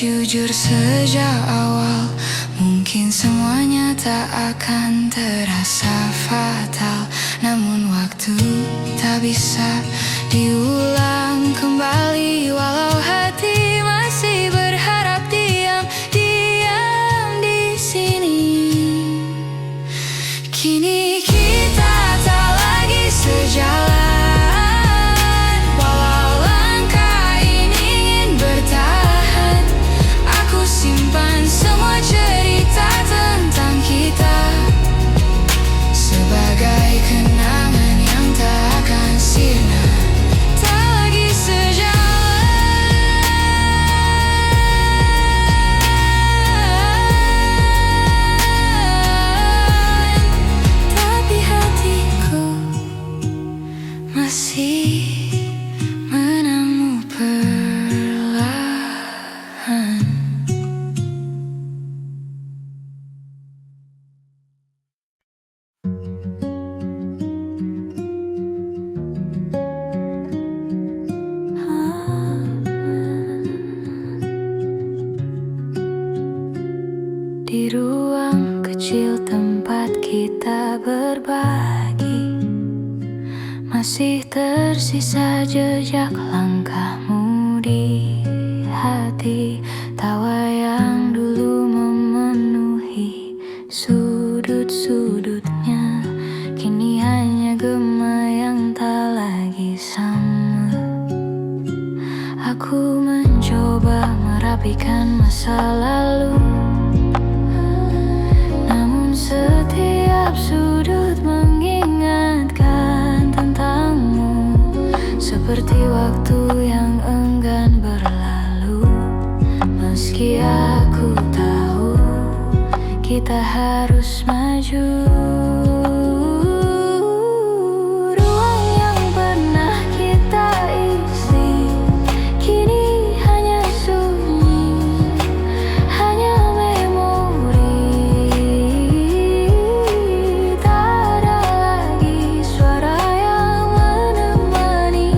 jujur sejak awal, mungkin semuanya tak akan terasa fatal. Namun waktu tak bisa diulang kembali, walau hati masih berharap diam di sini. Kini kita tak lagi sejalan, walau langkah ini ingin bertahan. Aku simpan semua cerita tentang kita sebagai kenangan yang tak akan sirna. Tak lagi sejalan, tapi hatiku masih menangmu perlahan. Di ruang kecil tempat kita berbagi, masih tersisa jejak langkahmu di hati. Tawa yang dulu memenuhi sudut-sudutnya, kini hanya gema yang tak lagi sama. Aku mencoba merapikan masa lalu, namun setiap sudut mengingatkan tentangmu, seperti waktu yang enggan berlalu. Meski aku tahu kita harus maju, ruang yang pernah kita isi kini hanya sunyi, hanya memori. Tak ada lagi suara yang menemani,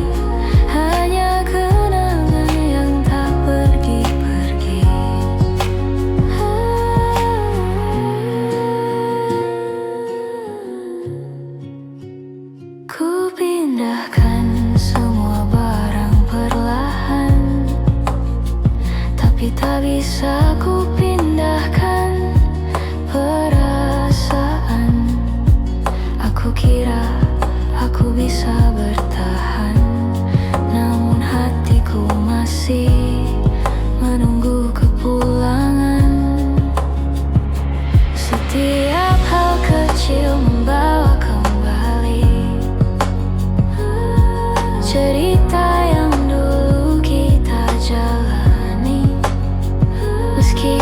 hanya kenangan yang tak pergi-pergi. Ku pindahkan semua barang perlahan, tapi tak bisa ku pindahkan perasaan. Aku kira aku bisa bertahan, namun hatiku masih menunggu kepulangan. Setiap hal kecil membawa kembali cerita yang dulu kita jalani. Meski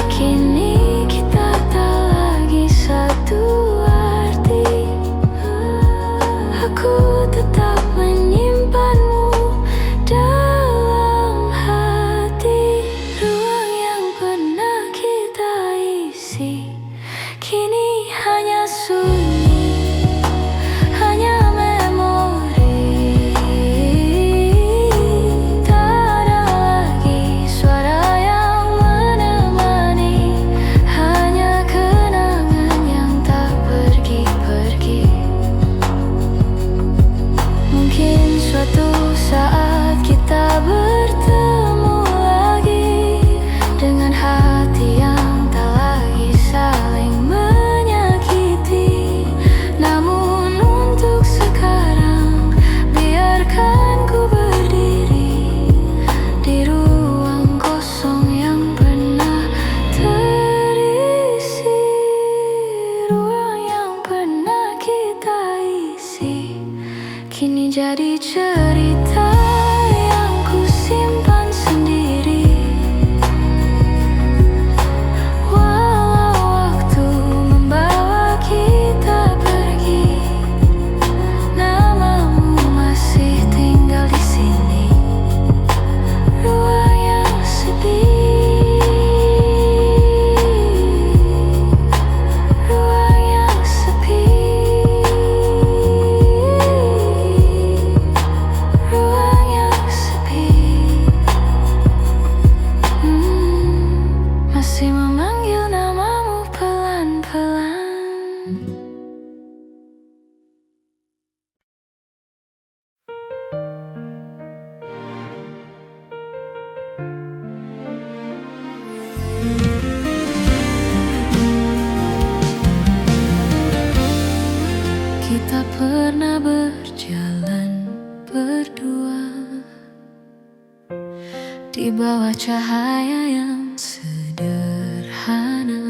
di bawah cahaya yang sederhana.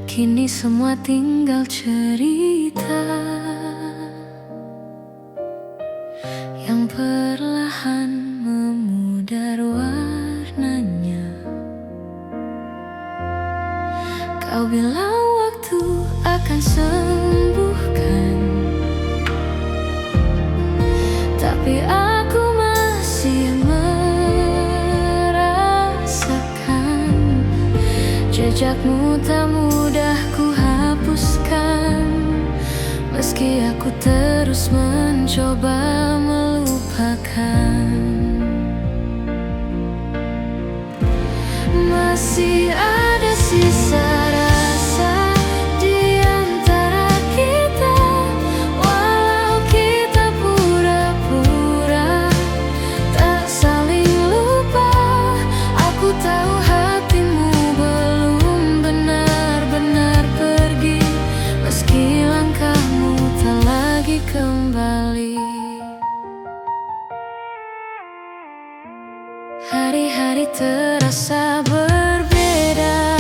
Kini semua tinggal cerita yang perlahan memudar warnanya. Kau bilang waktu akan sembuhkan, tapi aku masih merasakan jejakmu tak mudah ku hapuskan. Meski aku terus mencoba melupakan, masih ada sisa rasa di antara kita. Walau kita pura-pura tak saling lupa, aku tahu hatimu belum benar-benar pergi. Meski langkahmu tak lagi kembali, hari-hari terasa berbeda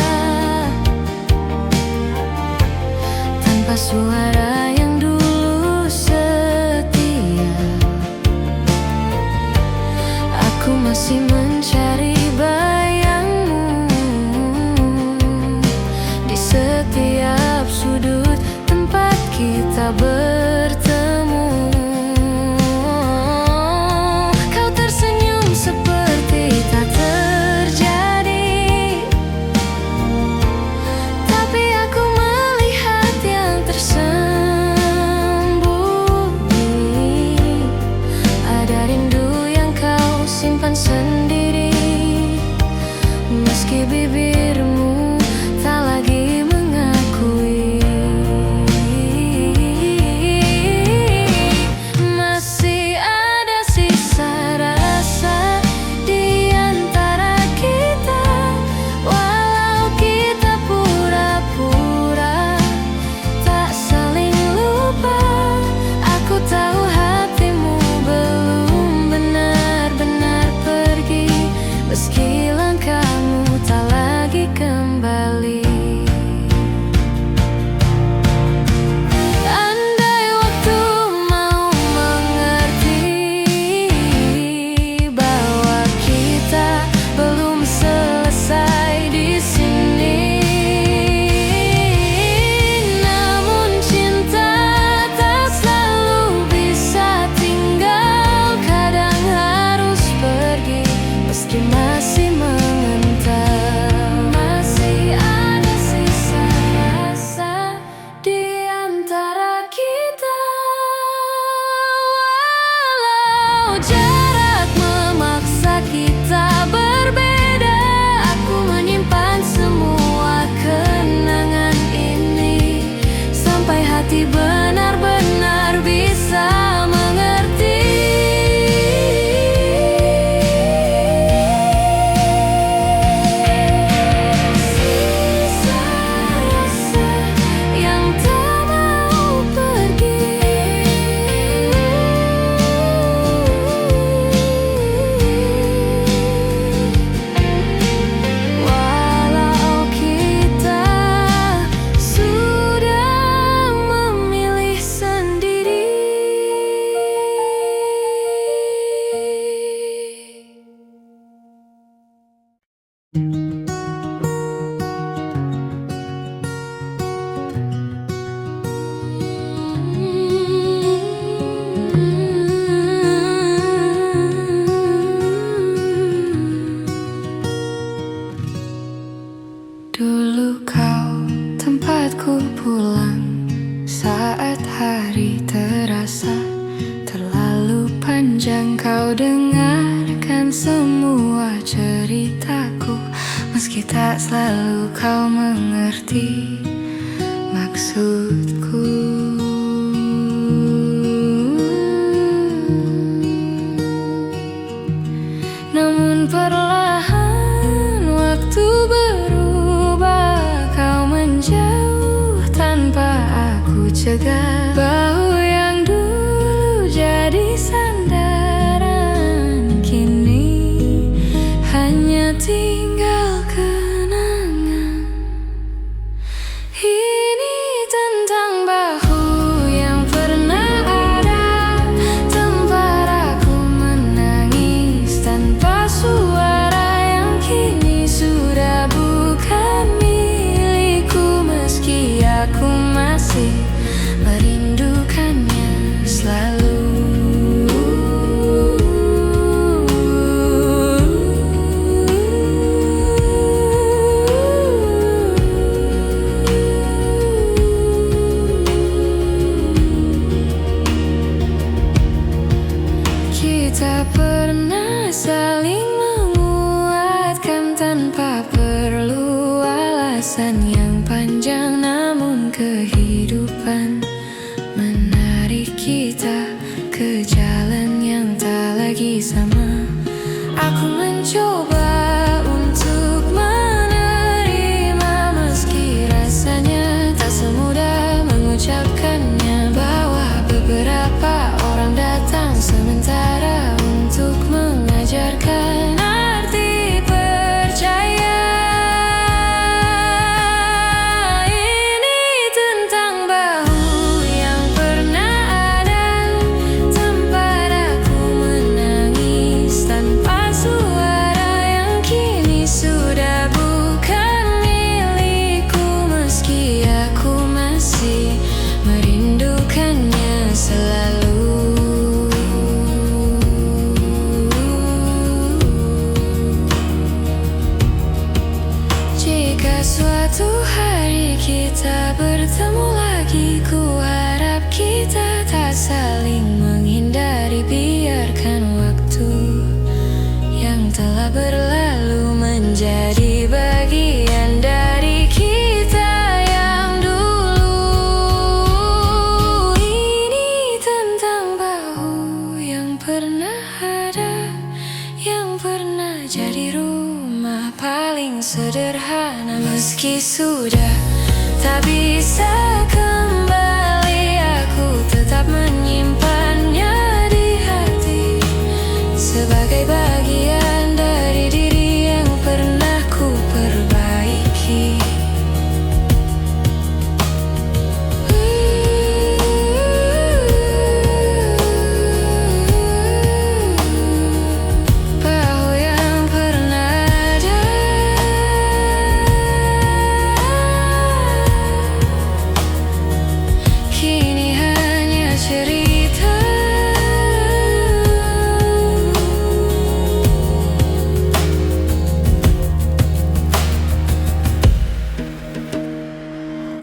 tanpa suara yang dulu setia. Aku masih mencari bayangmu di setiap sudut tempat kita bertemu. Kau tersenyum seperti tak terjadi, tapi aku melihat yang tersembunyi. Ada rindu yang kau simpan sendiri, meski bibirmu tak lagi mengakui. Masih ada sisa rasa di antara kita. Walau kita pura-pura tak saling lupa, aku tahu hatimu belum benar-benar pergi. Meski langkahmu tak lagi kembali. Andai waktu mau mengerti bahwa kita belum selesai di sini. Namun cinta tak selalu bisa tinggal, kadang harus pergi meski masih mengental. Masih ada sisa rasa di antara kita. Walau jarak memaksa kita berbeda, aku menyimpan semua kenangan ini sampai hati benar-benar bisa mengerti. Sisa rasa yang tak mau pergi. Walau kita sudah memilih sendiri. Dulu kau tempatku pulang saat hari terasa terlalu panjang. Kau dengarkan semua ceritaku, meski tak selalu kau mengerti maksudku. Namun perlahan waktu berubah, kau menjauh tanpa aku cegah. Bahu yang dulu jadi sandaran Kita pernah saling menguatkan tanpa perlu alasan yang panjang, namun kehidupan menarik kita ke jalan yang tak lagi sama. Aku mencoba untuk menerima meski rasanya tak semudah mengucapkannya, bahwa beberapa orang datang sementara untuk mengajarkan arti percaya. Ini tentang bahu yang pernah ada, tempat aku menangis tanpa suara, yang kini sudah bukan milikku, meski aku masih merindukannya selalu. Jika suatu hari kita bertemu lagi, ku harap kita tak saling menghindari. Biarkan waktu yang telah berlalu menjadi bagian dari kita yang dulu. Ini tentang bahu yang pernah ada, yang pernah jadi rumah paling sederhana, meski sudah tak bisa kembali.